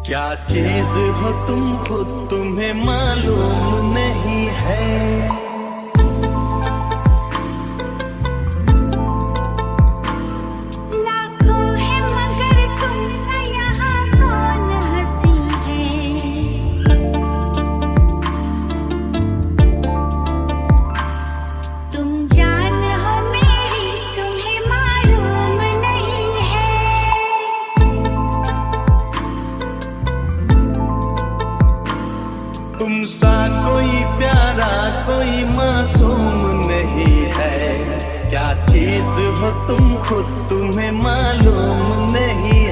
क्या चीज हो तुम खुद तुम्हें मालूम नहीं है। तुमसा कोई प्यारा कोई मासूम नहीं है। क्या चीज हो तुम खुद तुम्हें मालूम नहीं